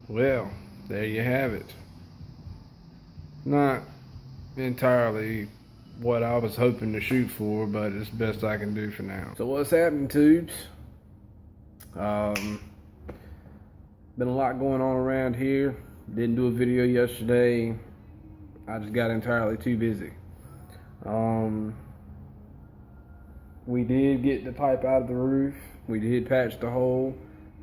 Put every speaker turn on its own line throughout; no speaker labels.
Well, there you have it. Not entirely what I was hoping to shoot for, but it's the best I can do for now. So what's happening, tubes? Um, been a lot going on around here. Didn't do a video yesterday. I just got entirely too busy. We did get the pipe out of the roof. We did patch the hole.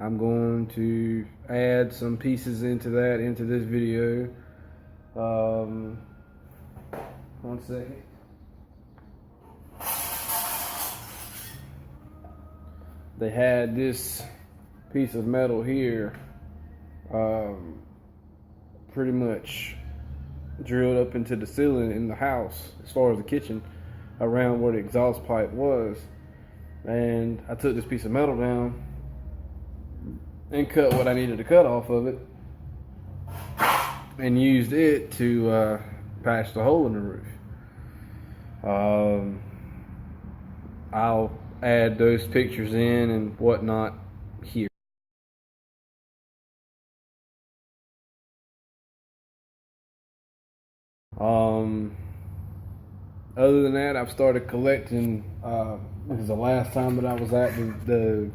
I'm going to add some pieces into this video. One second. They had this piece of metal here pretty much drilled up into the ceiling in the house, as far as the kitchen, around where the exhaust pipe was. And I took this piece of metal down and cut what I needed to cut off of it and used it to patch the hole in the roof. I'll add those pictures in and whatnot here. Other than that, I've started collecting. This is the last time that I was at the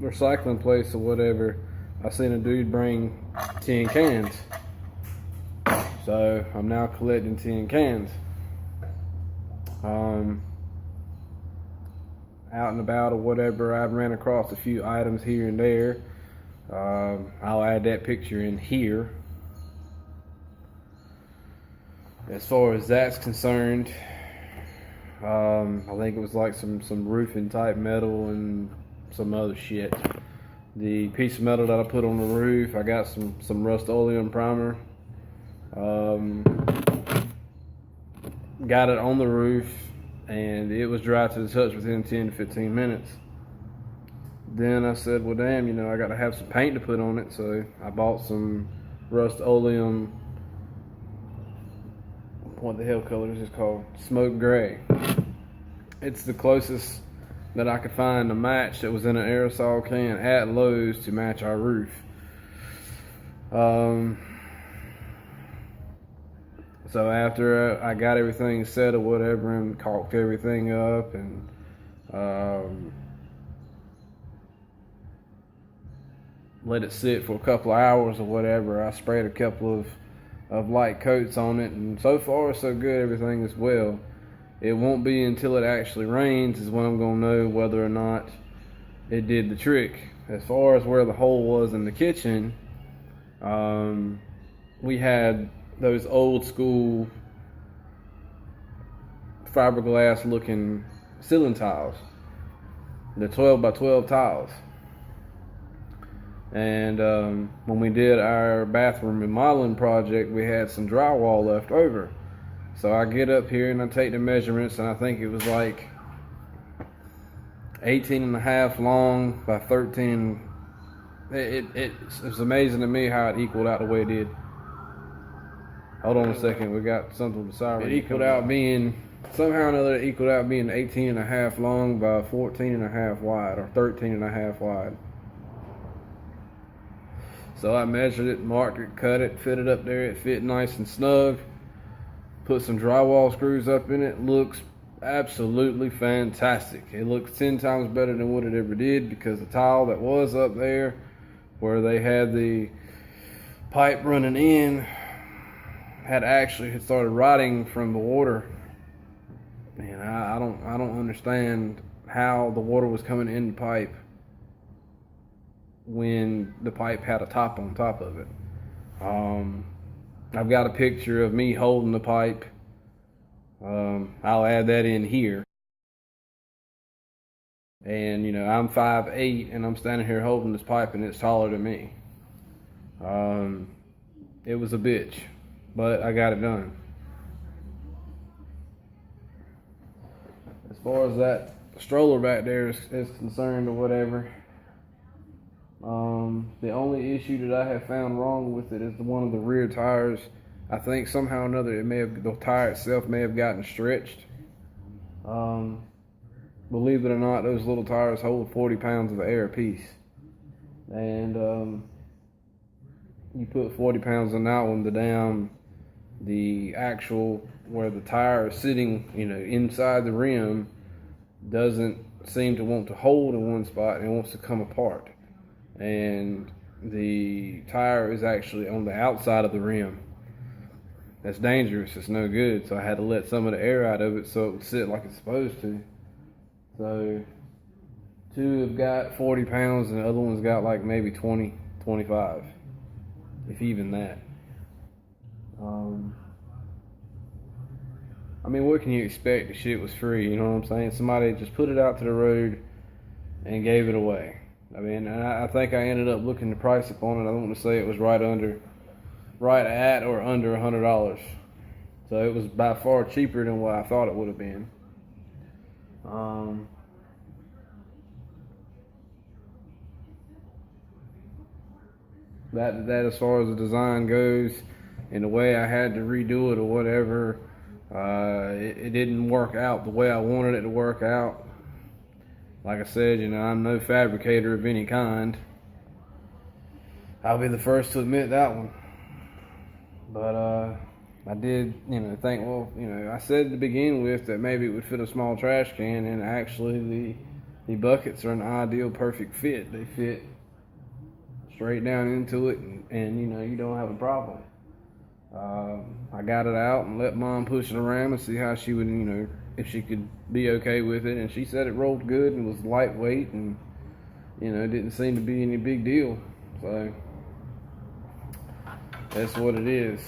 recycling place or whatever. I seen a dude bring tin cans, so I'm now collecting tin cans. Out and about or whatever, I've ran across a few items here and there. I'll add that picture in here. As far as that's concerned, I think it was like some roofing type metal and some other shit. The piece of metal that I put on the roof, I got some Rust-Oleum primer. Got it on the roof and it was dry to the touch within 10 to 15 minutes. Then I said, well damn, I gotta have some paint to put on it, so I bought some Rust-Oleum, what the hell color is this called? Smoke gray. It's the closest that I could find to match that was in an aerosol can at Lowe's to match our roof. So after I got everything set or whatever and caulked everything up and let it sit for a couple of hours or whatever, I sprayed a couple of light coats on it, and so far so good. Everything is well. It won't be until it actually rains is when I'm gonna know whether or not it did the trick. As far as where the hole was in the kitchen, we had those old school fiberglass looking ceiling tiles, the 12 by 12 tiles. And when we did our bathroom remodeling project, we had some drywall left over. So I get up here and I take the measurements, and I think it was like 18.5 long by 13. It's amazing to me how it equaled out the way it did. Hold on a second, we got something beside it. It equaled out being, somehow or another, it equaled out being 18.5 long by 14.5 wide, or 13.5 wide. So I measured it, marked it, cut it, fit it up there. It fit nice and snug. Put some drywall screws up in it. Looks absolutely fantastic. It looks 10 times better than what it ever did, because the tile that was up there where they had the pipe running in had started rotting from the water. And I don't understand how the water was coming in the pipe when the pipe had a top on top of it. I've got a picture of me holding the pipe. I'll add that in here. And I'm 5'8" and I'm standing here holding this pipe and it's taller than me. It was a bitch, but I got it done. As far as that stroller back there is concerned or whatever, the only issue that I have found wrong with it is one of the rear tires. I think somehow or another the tire itself may have gotten stretched. Believe it or not, those little tires hold 40 pounds of air apiece. And you put 40 pounds on that one, the actual where the tire is sitting, inside the rim doesn't seem to want to hold in one spot and it wants to come apart. And the tire is actually on the outside of the rim. That's dangerous. It's no good. So I had to let some of the air out of it so it would sit like it's supposed to. So two have got 40 pounds and the other one's got like maybe 20, 25, if even that. What can you expect? The shit was free, you know what I'm saying? Somebody just put it out to the road and gave it away. I think I ended up looking the price upon it. I don't want to say it was right at or under $100. So it was by far cheaper than what I thought it would have been. That as far as the design goes, and the way I had to redo it or whatever, it didn't work out the way I wanted it to work out. Like I said, I'm no fabricator of any kind. I'll be the first to admit that one. But I did, think, I said to begin with that maybe it would fit a small trash can, and actually the buckets are an ideal, perfect fit. They fit straight down into it, and you don't have a problem. I got it out and let Mom push it around and see how she would, if she could be okay with it, and she said it rolled good and was lightweight and, didn't seem to be any big deal. So that's what it is.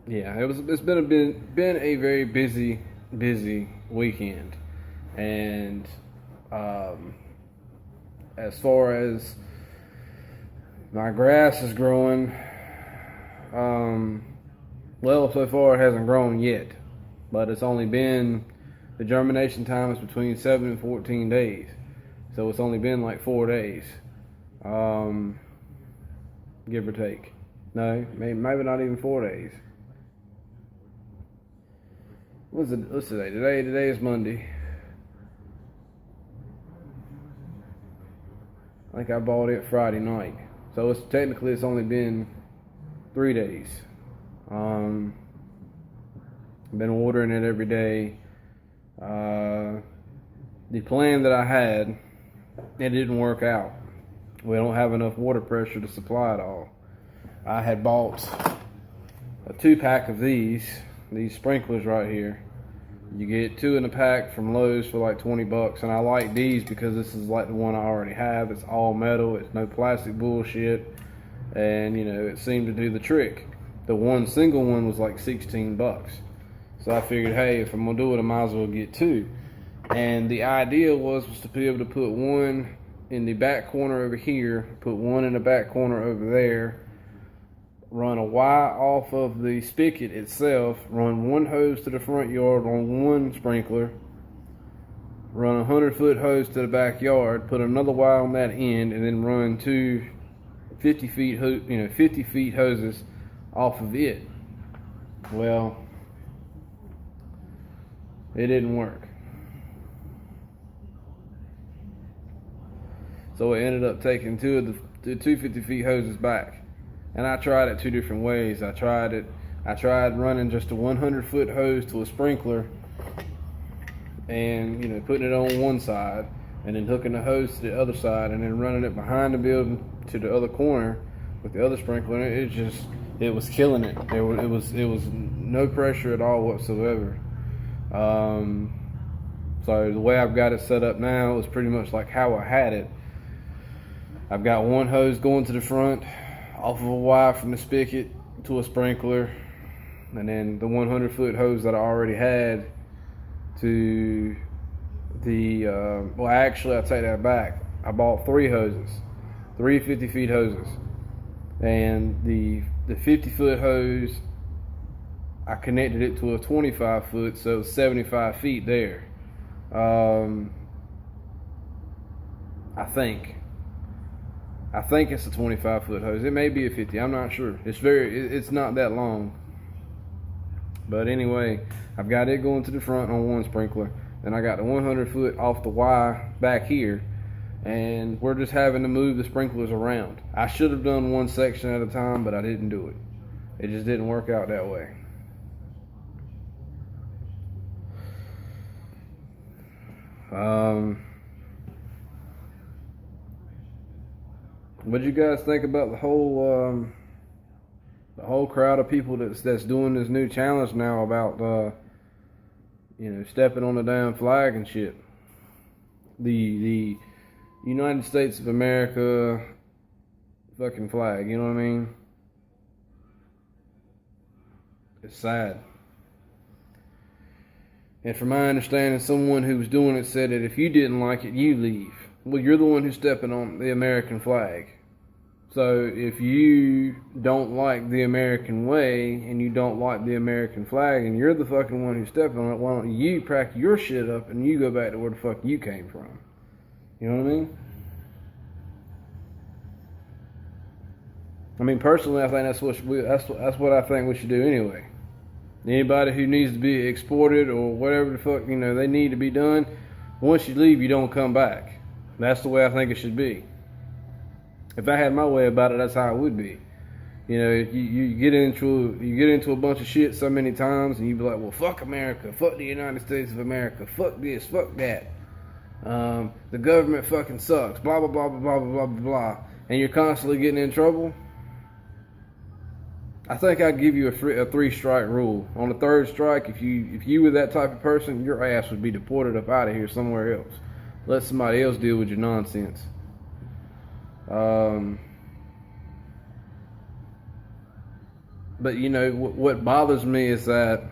It's been a very busy weekend, and as far as my grass is growing, so far it hasn't grown yet, but it's only been, the germination time is between 7 and 14 days, so it's only been like 4 days, give or take. No, maybe not even 4 days. What's today? Today is Monday. I think I bought it Friday night. So it's only been 3 days. Been watering it every day. The plan that I had, it didn't work out. We don't have enough water pressure to supply it all. I had bought a 2-pack of these sprinklers right here. You get 2 in a pack from Lowe's for like $20, and I like these because this is like the one I already have. It's all metal, it's no plastic bullshit, and it seemed to do the trick. The one single one was like $16, so I figured, hey, if I'm gonna do it, I might as well get 2. And the idea was to be able to put one in the back corner over here, put one in the back corner over there, run a Y off of the spigot itself, run one hose to the front yard on one sprinkler, run a 100-foot hose to the backyard, put another Y on that end, and then run 2 50 feet hoses off of it. Well, it didn't work. So I ended up taking 2 of the 250 feet hoses back. And I tried it 2 different ways. I tried running just a 100-foot hose to a sprinkler and, putting it on one side, and then hooking the hose to the other side, and then running it behind the building to the other corner with the other sprinkler. It was killing it. It was no pressure at all whatsoever. So the way I've got it set up now is pretty much like how I had it. I've got one hose going to the front off of a wire from the spigot to a sprinkler, and then the 100-foot hose that I already had to the actually, I take that back. I bought 3 hoses, 3 50-feet hoses, and the 50-foot hose, I connected it to a 25-foot, so it was 75 feet there. I think it's a 25-foot hose. It may be a 50. I'm not sure. It's not that long. But anyway, I've got it going to the front on one sprinkler. Then I got the 100-foot off the Y back here. and we're just having to move the sprinklers around. I should have done one section at a time, but I didn't do it. It just didn't work out that way. What do you guys think about the whole crowd of people that's doing this new challenge now about stepping on the damn flag and shit? The United States of America fucking flag, you know what I mean? It's sad. And from my understanding, someone who was doing it said that if you didn't like it, you leave. Well, you're the one who's stepping on the American flag. So if you don't like the American way and you don't like the American flag and you're the fucking one who's stepping on it, why don't you pack your shit up and you go back to where the fuck you came from? You know what I mean? I mean, personally, I think that's what I think we should do anyway. Anybody who needs to be exported or whatever the fuck, they need to be done, once you leave, you don't come back. That's the way I think it should be. If I had my way about it, that's how it would be. You get into a bunch of shit so many times, and you be like, well, fuck America, fuck the United States of America, fuck this, fuck that. The government fucking sucks, blah, blah, blah, blah, blah, blah, blah, blah. And you're constantly getting in trouble. I think I'd give you a 3-strike rule. On the 3rd strike, if you were that type of person, your ass would be deported up out of here somewhere else. Let somebody else deal with your nonsense. But what bothers me is that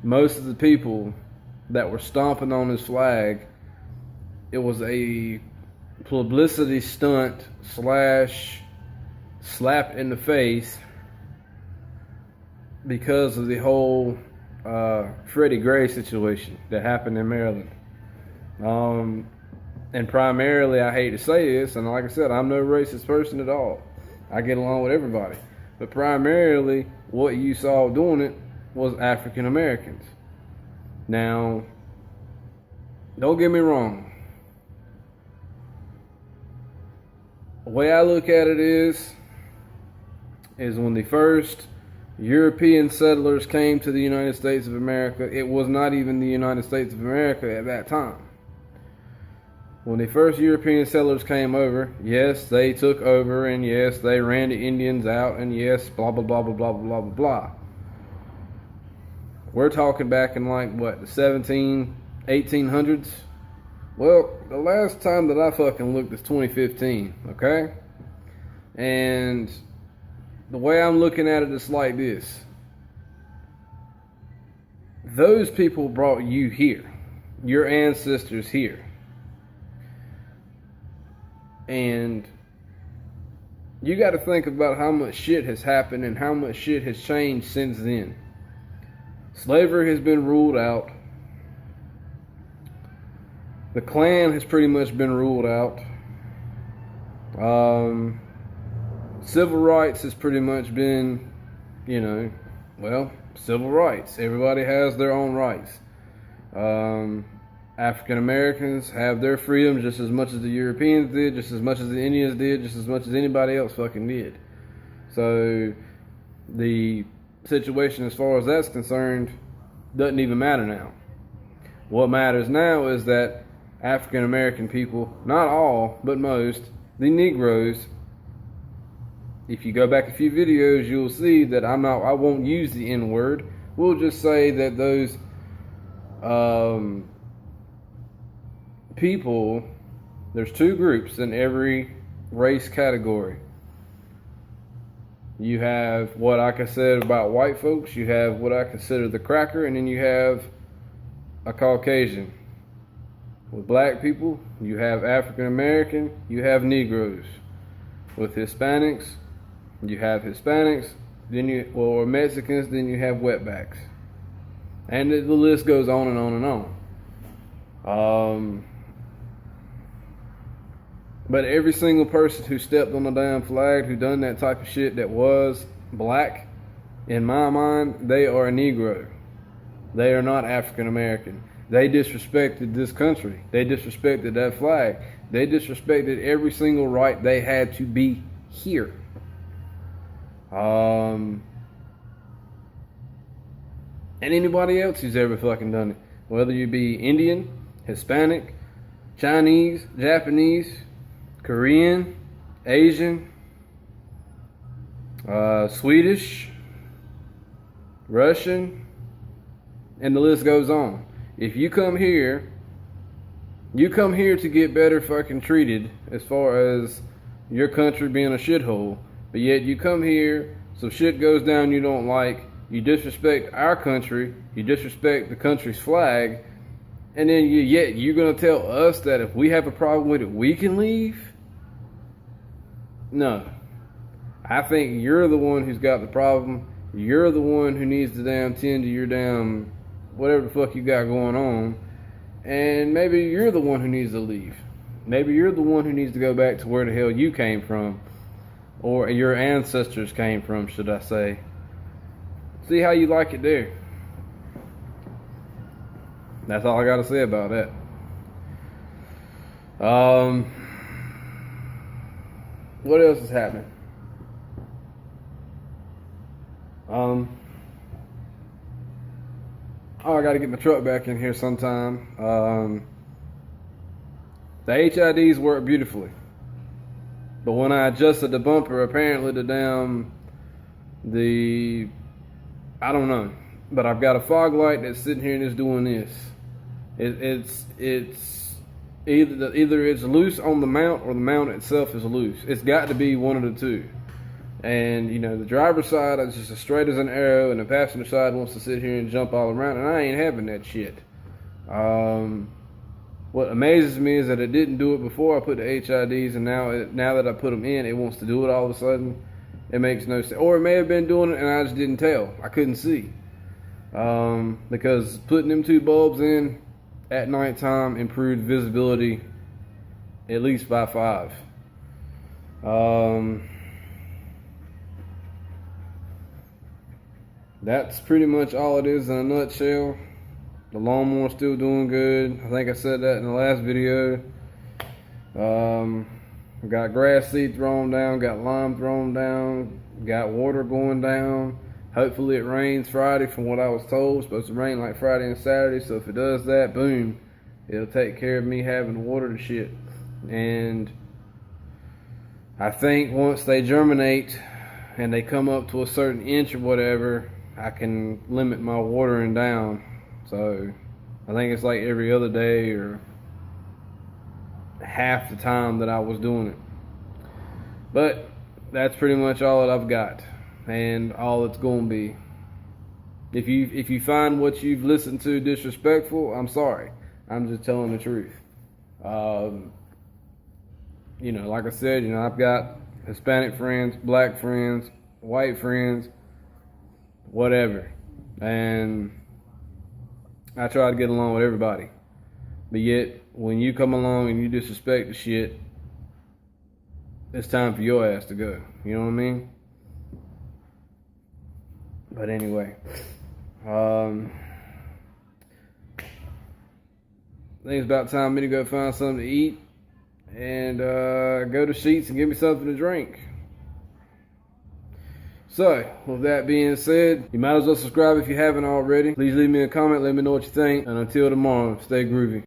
most of the people that were stomping on his flag, it was a publicity stunt / slap in the face because of the whole Freddie Gray situation that happened in Maryland. And primarily, I hate to say this, and like I said, I'm no racist person at all. I get along with everybody. But primarily, what you saw doing it was African Americans. Now, don't get me wrong. The way I look at it is when the first European settlers came to the United States of America, it was not even the United States of America at that time. When the first European settlers came over, yes, they took over, and yes, they ran the Indians out, and yes, blah, blah, blah, blah, blah, blah, blah, blah. We're talking back in the 1800s? Well, the last time that I fucking looked is 2015, okay? And the way I'm looking at it is like this. Those people brought you here. Your ancestors here. And you got to think about how much shit has happened and how much shit has changed since then. Slavery has been ruled out. The Klan has pretty much been ruled out. Civil rights has pretty much been, civil rights. Everybody has their own rights. African Americans have their freedom just as much as the Europeans did, just as much as the Indians did, just as much as anybody else fucking did. So the situation as far as that's concerned doesn't even matter now. What matters now is that African American people, not all, but most, the Negroes, if you go back a few videos, you'll see that I won't use the N-word. We'll just say that those people, there's 2 groups in every race category. You have what I said about white folks, you have what I consider the cracker, and then you have a Caucasian. With black people, you have African American, you have Negroes. With Hispanics, you have Hispanics, or Mexicans, then you have wetbacks. And the list goes on and on and on. But every single person who stepped on the damn flag, who done that type of shit that was black, in my mind, they are a Negro. They are not African American. They disrespected this country. They disrespected that flag. They disrespected every single right they had to be here. And anybody else who's ever fucking done it. Whether you be Indian, Hispanic, Chinese, Japanese, Korean, Asian, Swedish, Russian, and the list goes on. If you come here to get better fucking treated as far as your country being a shithole, but yet you come here, so shit goes down you don't like, you disrespect our country, you disrespect the country's flag, and then you're going to tell us that if we have a problem with it, we can leave? No. I think you're the one who's got the problem. You're the one who needs to damn tend to your damn whatever the fuck you got going on. And maybe you're the one who needs to leave. Maybe you're the one who needs to go back to where the hell you came from. Or your ancestors came from, should I say. See how you like it there. That's all I got to say about that. What else is happening? Oh, I got to get my truck back in here sometime. The HIDs work beautifully. But when I adjusted the bumper, apparently I don't know. But I've got a fog light that's sitting here and it's doing this. It's either it's loose on the mount or the mount itself is loose. It's got to be one of the two. And you know, the driver's side is just as straight as an arrow, and the passenger side wants to sit here and jump all around, and I ain't having that shit. What amazes me is that it didn't do it before I put the HIDs, and now that I put them in, it wants to do it all of a sudden. It makes no sense. Or it may have been doing it and I just didn't tell. I couldn't see. Because putting them two bulbs in at nighttime improved visibility at least by 5. That's pretty much all it is in a nutshell. The lawnmower's still doing good. I think I said that in the last video. Got grass seed thrown down, got lime thrown down, got water going down. Hopefully it rains Friday from what I was told. It's supposed to rain like Friday and Saturday, so if it does that, boom, it'll take care of me having to water the shit. And I think once they germinate and they come up to a certain inch or whatever, I can limit my watering down. So I think it's like every other day or half the time that I was doing it. But that's pretty much all that I've got and all it's going to be. If you find what you've listened to disrespectful, I'm sorry. I'm just telling the truth. You know, like I said, you know, I've got Hispanic friends, black friends, white friends, whatever. And I try to get along with everybody. But yet, when you come along and you disrespect the shit, it's time for your ass to go. You know what I mean? But anyway, I think it's about time for me to go find something to eat and go to Sheetz and give me something to drink. So, with that being said, you might as well subscribe if you haven't already. Please leave me a comment, let me know what you think. And until tomorrow, stay groovy.